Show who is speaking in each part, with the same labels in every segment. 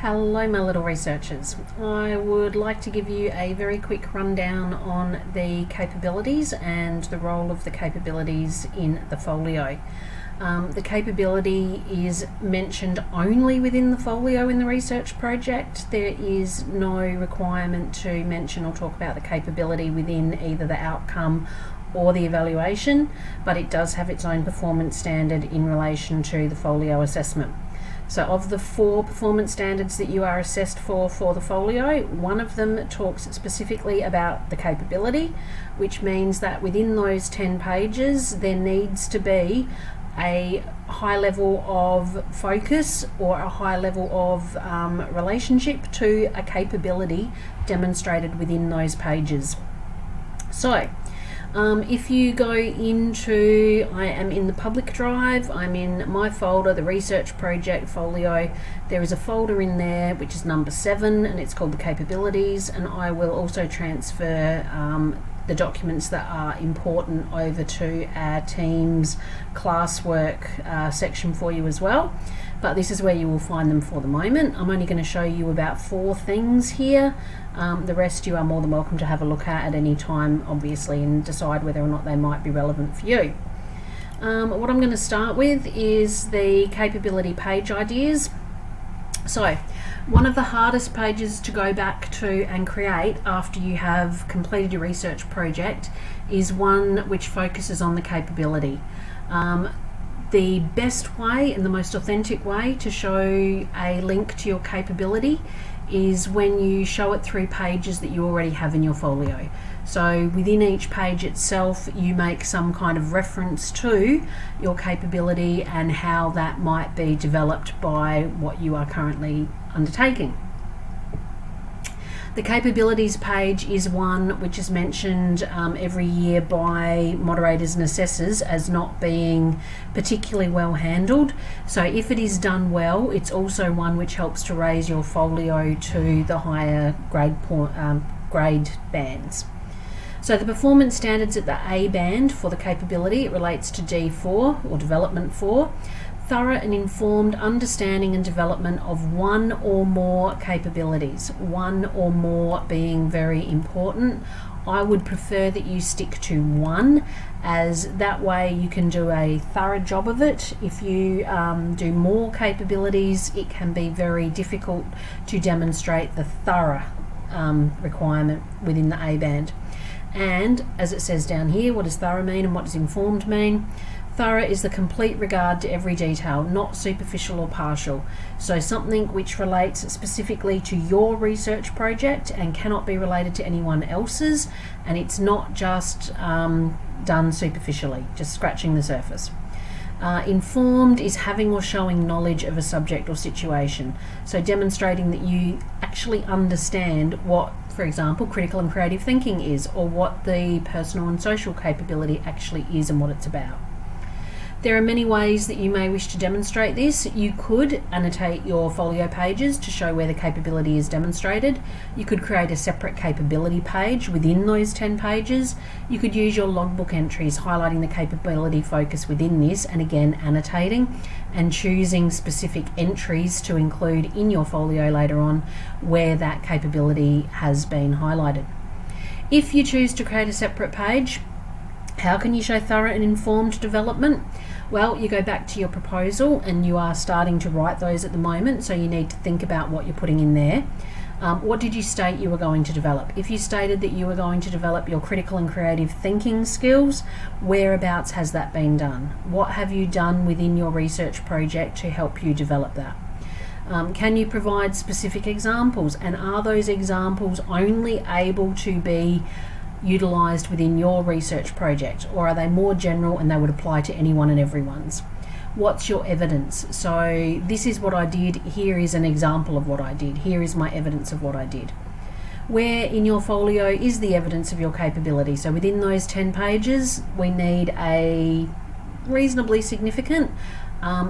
Speaker 1: Hello my little researchers. I would like to give you a very quick rundown on the capabilities and the role of the capabilities in the folio. The capability is mentioned only within the folio in the research project. There is no requirement to mention or talk about the capability within either the outcome or the evaluation, but it does have its own performance standard in relation to the folio assessment. So of the 4 performance standards that you are assessed for the folio, one of them talks specifically about the capability, which means that within those 10 pages there needs to be a high level of focus or a high level of relationship to a capability demonstrated within those pages. So if you go into, I am in the public drive, I'm in my folder, the research project folio. There is a folder in there which is number 7 and it's called the capabilities, and I will also transfer the documents that are important over to our team's classwork section for you as well. But this is where you will find them for the moment. I'm only going to show you about 4 things here. The rest you are more than welcome to have a look at any time, obviously, and decide whether or not they might be relevant for you. What I'm going to start with is the capability page ideas. So, one of the hardest pages to go back to and create after you have completed your research project is one which focuses on the capability. The best way and the most authentic way to show a link to your capability is when you show it through pages that you already have in your folio. So within each page itself you make some kind of reference to your capability and how that might be developed by what you are currently undertaking. The capabilities page is one which is mentioned every year by moderators and assessors as not being particularly well handled. So if it is done well, it's also one which helps to raise your folio to the higher grade bands. So the performance standards at the A band for the capability, it relates to D4 or development 4. Thorough and informed understanding and development of one or more capabilities, one or more being very important. I would prefer that you stick to one, as that way you can do a thorough job of it. If you do more capabilities, it can be very difficult to demonstrate the thorough requirement within the A band. And as it says down here, what does thorough mean and what does informed mean? Thorough is the complete regard to every detail, not superficial or partial. So something which relates specifically to your research project and cannot be related to anyone else's, and it's not just done superficially, just scratching the surface. Informed is having or showing knowledge of a subject or situation. So demonstrating that you actually understand what, for example, critical and creative thinking is, or what the personal and social capability actually is and what it's about. There are many ways that you may wish to demonstrate this. You could annotate your folio pages to show where the capability is demonstrated. You could create a separate capability page within those 10 pages. You could use your logbook entries highlighting the capability focus within this, and again annotating and choosing specific entries to include in your folio later on where that capability has been highlighted. If you choose to create a separate page, how can you show thorough and informed development? Well, you go back to your proposal, and you are starting to write those at the moment, so you need to think about what you're putting in there. What did you state you were going to develop? If you stated that you were going to develop your critical and creative thinking skills, whereabouts has that been done? What have you done within your research project to help you develop that? Can you provide specific examples, and are those examples only able to be utilised within your research project, or are they more general and they would apply to anyone and everyone's? What's your evidence? So this is what I did, here is an example of what I did, here is my evidence of what I did. Where in your folio is the evidence of your capability? So within those 10 pages we need a reasonably significant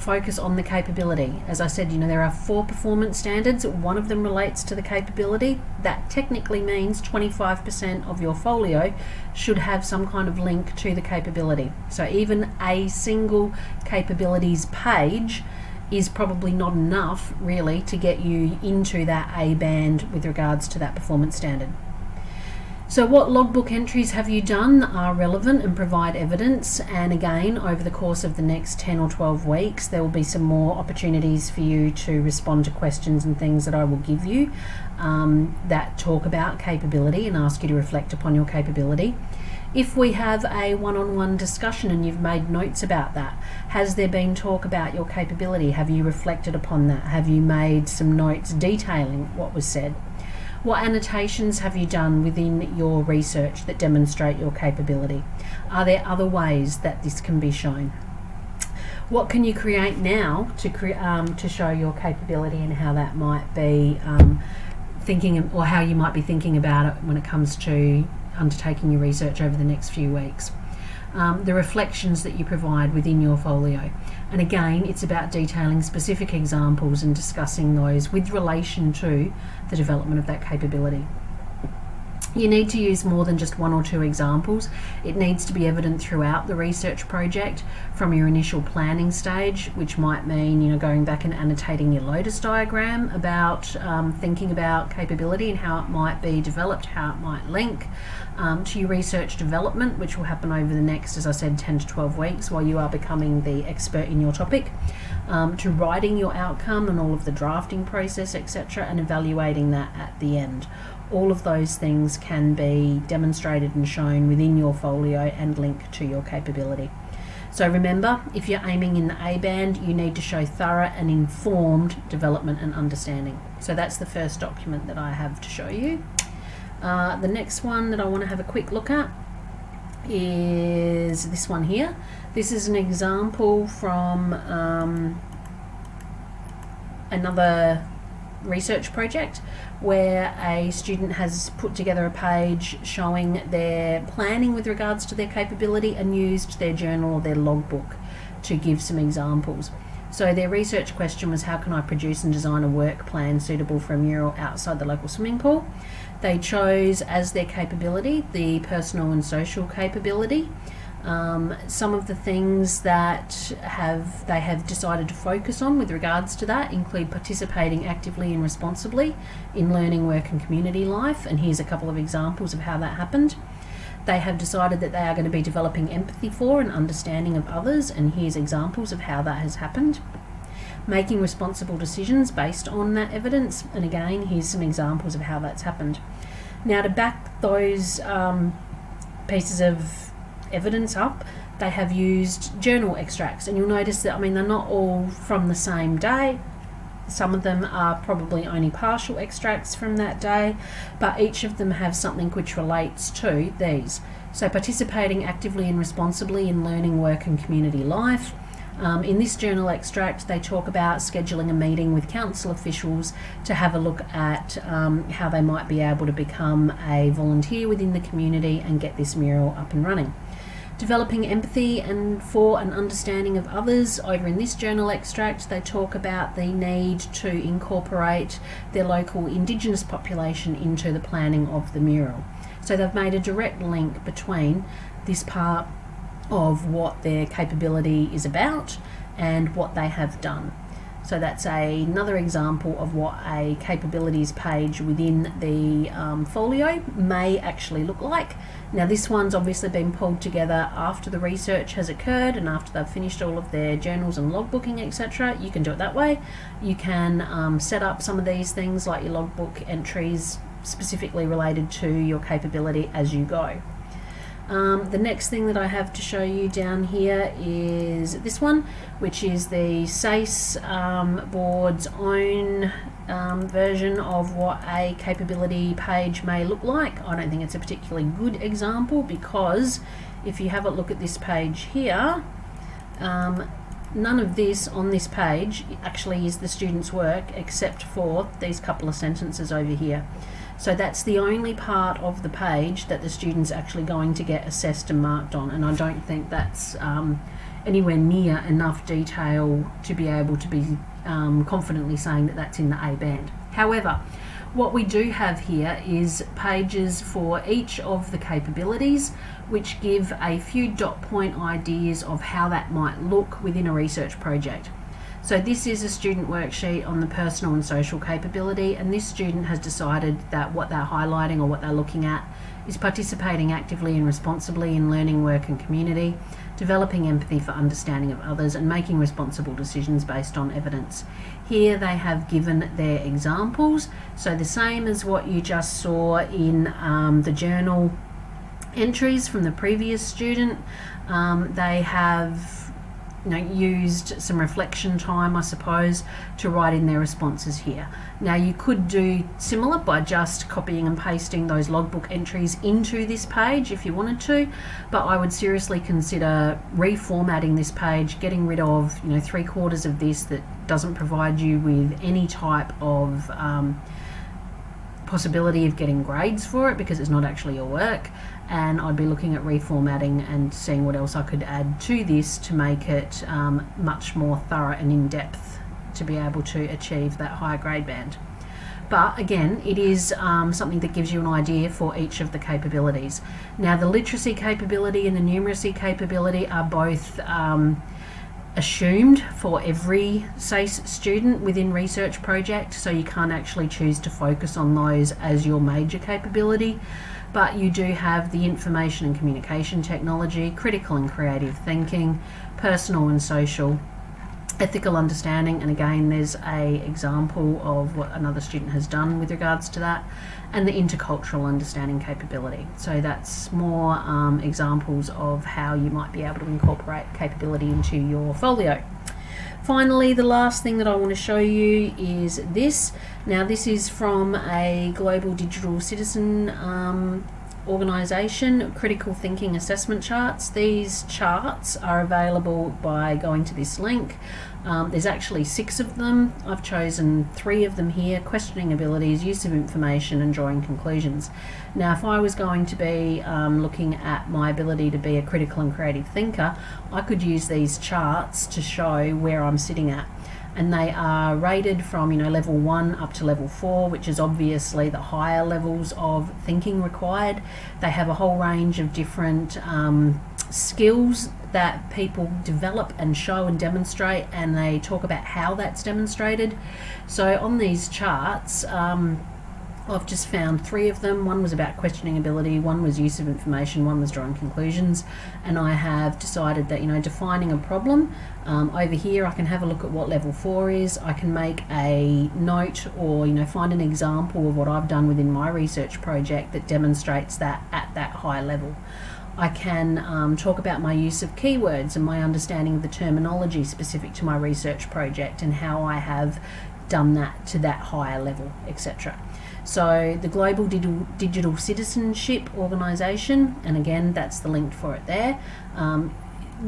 Speaker 1: focus on the capability. As I said, there are 4 performance standards. One of them relates to the capability. That technically means 25% of your folio should have some kind of link to the capability. So even a single capabilities page is probably not enough really to get you into that A band with regards to that performance standard. So what logbook entries have you done that are relevant and provide evidence? And again, over the course of the next 10 or 12 weeks, there will be some more opportunities for you to respond to questions and things that I will give you that talk about capability and ask you to reflect upon your capability. If we have a one-on-one discussion and you've made notes about that, has there been talk about your capability? Have you reflected upon that? Have you made some notes detailing what was said? What annotations have you done within your research that demonstrate your capability? Are there other ways that this can be shown? What can you create now to show your capability and how that might be thinking, or how you might be thinking about it when it comes to undertaking your research over the next few weeks? The reflections that you provide within your folio. And again, it's about detailing specific examples and discussing those with relation to the development of that capability. You need to use more than just one or two examples. It needs to be evident throughout the research project from your initial planning stage, which might mean, going back and annotating your Lotus diagram about thinking about capability and how it might be developed, how it might link to your research development, which will happen over the next, as I said, 10 to 12 weeks while you are becoming the expert in your topic, to writing your outcome and all of the drafting process, etc., and evaluating that at the end. All of those things can be demonstrated and shown within your folio and link to your capability. So remember, if you're aiming in the A band, you need to show thorough and informed development and understanding. So that's the first document that I have to show you. The next one that I want to have a quick look at is this one here. This is an example from another research project where a student has put together a page showing their planning with regards to their capability and used their journal or their logbook to give some examples. So their research question was, how can I produce and design a work plan suitable for a mural outside the local swimming pool? They chose as their capability the personal and social capability. Some of the things that they have decided to focus on with regards to that include participating actively and responsibly in learning, work and community life, and here's a couple of examples of how that happened. They have decided that they are going to be developing empathy for and understanding of others, and here's examples of how that has happened. Making responsible decisions based on that evidence, and again, here's some examples of how that's happened. Now, to back those pieces of evidence up, they have used journal extracts, and you'll notice that, they're not all from the same day. Some of them are probably only partial extracts from that day, but each of them have something which relates to these. So participating actively and responsibly in learning, work and community life. In this journal extract, they talk about scheduling a meeting with council officials to have a look at how they might be able to become a volunteer within the community and get this mural up and running. Developing empathy and for an understanding of others. Over in this journal extract, they talk about the need to incorporate their local Indigenous population into the planning of the mural. So they've made a direct link between this part of what their capability is about and what they have done. So that's another example of what a capabilities page within the folio may actually look like. Now this one's obviously been pulled together after the research has occurred and after they've finished all of their journals and logbooking, etc. You can do it that way. You can set up some of these things like your logbook entries specifically related to your capability as you go. The next thing that I have to show you down here is this one, which is the SACE board's own version of what a capability page may look like. I don't think it's a particularly good example because if you have a look at this page here, none of this on this page actually is the student's work except for these couple of sentences over here. So that's the only part of the page that the student's actually going to get assessed and marked on, and I don't think that's anywhere near enough detail to be able to be confidently saying that that's in the A band. However, what we do have here is pages for each of the capabilities which give a few dot point ideas of how that might look within a research project. So this is a student worksheet on the personal and social capability, and this student has decided that what they're highlighting or what they're looking at is participating actively and responsibly in learning, work and community, developing empathy for understanding of others, and making responsible decisions based on evidence. Here they have given their examples, so the same as what you just saw in the journal entries from the previous student. They have used some reflection time, I suppose, to write in their responses here. Now you could do similar by just copying and pasting those logbook entries into this page if you wanted to, but I would seriously consider reformatting this page, getting rid of 3/4 of this that doesn't provide you with any type of possibility of getting grades for it because it's not actually your work, and I'd be looking at reformatting and seeing what else I could add to this to make it much more thorough and in-depth to be able to achieve that higher grade band. But again, it is something that gives you an idea for each of the capabilities. Now the literacy capability and the numeracy capability are both assumed for every SACE student within research project, so you can't actually choose to focus on those as your major capability, but you do have the information and communication technology, critical and creative thinking, personal and social, ethical understanding, and again there's a example of what another student has done with regards to that, and the intercultural understanding capability. So that's more examples of how you might be able to incorporate capability into your folio. Finally, the last thing that I want to show you is this. Now this is from a global digital citizen organisation, critical thinking assessment charts. These charts are available by going to this link. There's actually 6 of them. I've chosen 3 of them here: questioning abilities, use of information, and drawing conclusions. Now if I was going to be looking at my ability to be a critical and creative thinker, I could use these charts to show where I'm sitting at. And they are rated from level 1 up to level 4, which is obviously the higher levels of thinking required. They have a whole range of different skills that people develop and show and demonstrate, and they talk about how that's demonstrated. So on these charts, I've just found 3 of them. One was about questioning ability, one was use of information, one was drawing conclusions, and I have decided that defining a problem, over here I can have a look at what level 4 is. I can make a note or find an example of what I've done within my research project that demonstrates that at that high level. I can talk about my use of keywords and my understanding of the terminology specific to my research project and how I have done that to that higher level, etc. So the Global Digital Citizenship Organisation, and again that's the link for it there,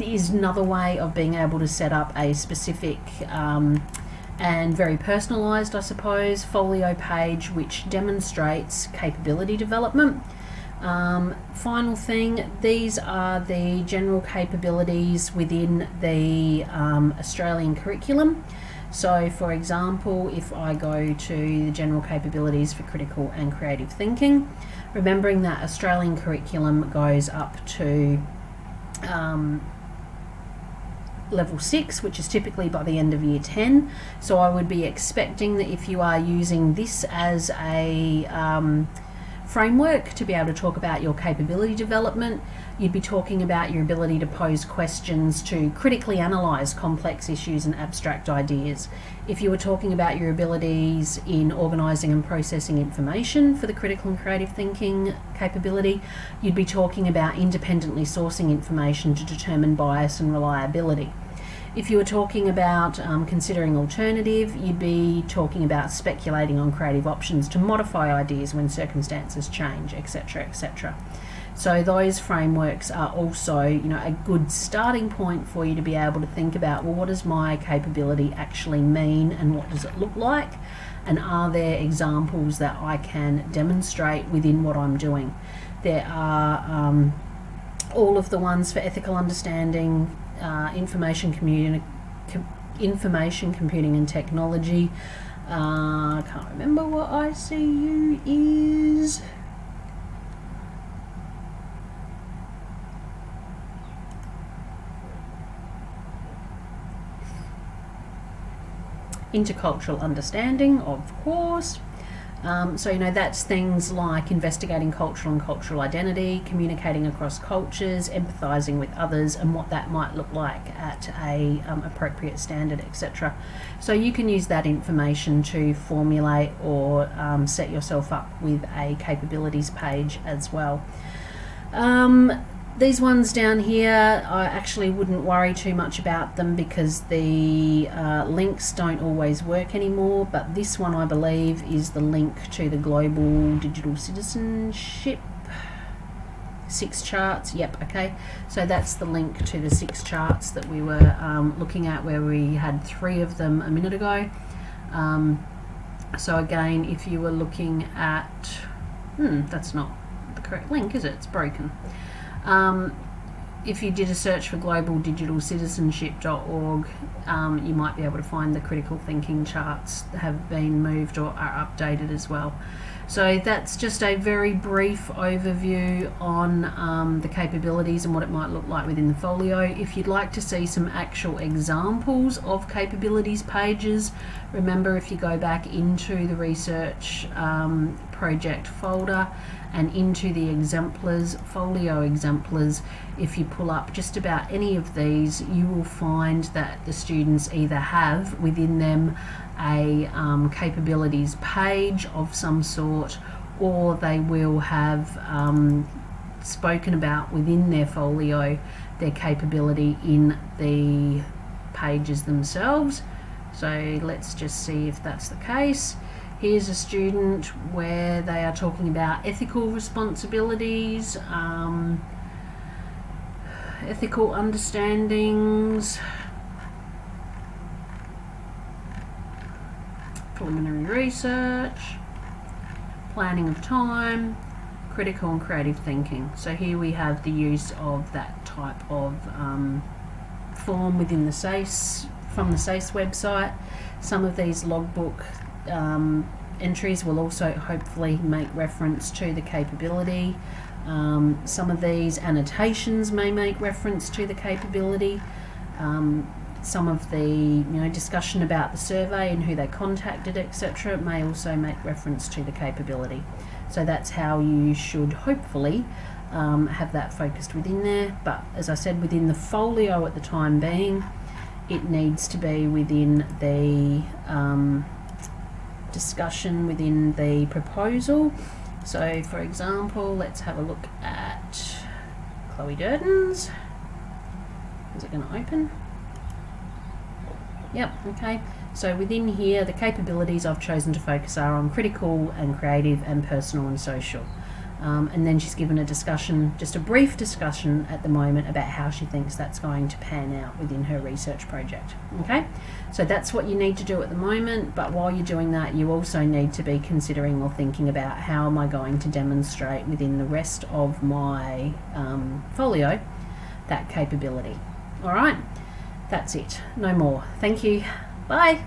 Speaker 1: is another way of being able to set up a specific and very personalised, I suppose, folio page which demonstrates capability development. Final thing, these are the general capabilities within the Australian curriculum. So for example, if I go to the general capabilities for critical and creative thinking, remembering that Australian curriculum goes up to level 6, which is typically by the end of year 10. So I would be expecting that if you are using this as a framework to be able to talk about your capability development, you'd be talking about your ability to pose questions to critically analyse complex issues and abstract ideas. If you were talking about your abilities in organising and processing information for the critical and creative thinking capability, you'd be talking about independently sourcing information to determine bias and reliability. If you were talking about considering alternative, you'd be talking about speculating on creative options to modify ideas when circumstances change, etc., etc. So those frameworks are also, a good starting point for you to be able to think about, well, what does my capability actually mean and what does it look like? And are there examples that I can demonstrate within what I'm doing? There are all of the ones for ethical understanding, information computing and technology. I can't remember what ICU is. Intercultural understanding, of course. So that's things like investigating cultural and cultural identity, communicating across cultures, empathizing with others, and what that might look like at a appropriate standard, etc. So you can use that information to formulate or set yourself up with a capabilities page as well. These ones down here, I actually wouldn't worry too much about them because the links don't always work anymore, but this one I believe is the link to the Global Digital Citizenship 6 charts. Yep, okay, so that's the link to the 6 charts that we were looking at, where we had 3 of them a minute ago. So again, if you were looking at, that's not the correct link, is it? It's broken. If you did a search for globaldigitalcitizenship.org, you might be able to find the critical thinking charts that have been moved or are updated as well. So that's just a very brief overview on the capabilities and what it might look like within the folio. If you'd like to see some actual examples of capabilities pages, remember, if you go back into the research project folder and into the exemplars, folio exemplars, if you pull up just about any of these, you will find that the students either have within them a capabilities page of some sort, or they will have spoken about within their folio their capability in the pages themselves. So let's just see if that's the case. Here's a student where they are talking about ethical responsibilities, ethical understandings, preliminary research, planning of time, critical and creative thinking. So here we have the use of that type of form within the SACE, from the SACE website. Some of these logbook entries will also hopefully make reference to the capability. Some of these annotations may make reference to the capability. Some of the discussion about the survey and who they contacted, etc., may also make reference to the capability. So that's how you should hopefully have that focused within there. But as I said, within the folio at the time being, it needs to be within the discussion within the proposal. So for example, let's have a look at Chloe Durden's. Is it going to open? Yep, okay. So within here, the capabilities I've chosen to focus are on critical and creative and personal and social. And then she's given a discussion, just a brief discussion at the moment, about how she thinks that's going to pan out within her research project. Okay, so that's what you need to do at the moment, but while you're doing that, you also need to be considering or thinking about, how am I going to demonstrate within the rest of my folio that capability. All right, that's it, no more. Thank you, bye.